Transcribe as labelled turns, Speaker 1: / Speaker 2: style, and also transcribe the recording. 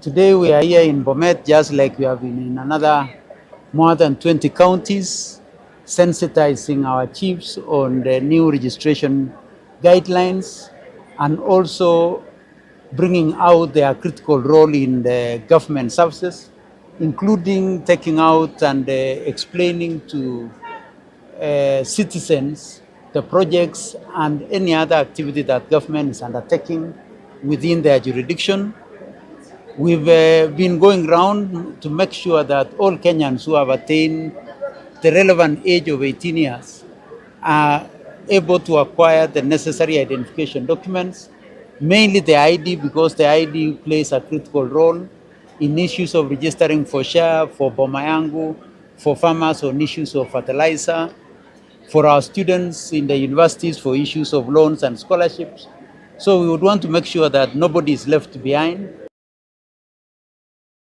Speaker 1: Today we are here in Bomet, just like we have been in another more than 20 counties, sensitizing our chiefs on the new registration guidelines and also bringing out their critical role in the government services, including taking out and explaining to citizens the projects and any other activity that government is undertaking within their jurisdiction. We've been going around to make sure that all Kenyans who have attained the relevant age of 18 years are able to acquire the necessary identification documents, mainly the ID, because the ID plays a critical role in issues of registering for share, for Bomayangu, for farmers on issues of fertilizer, for our students in the universities for issues of loans and scholarships. So we would want to make sure that nobody is left behind.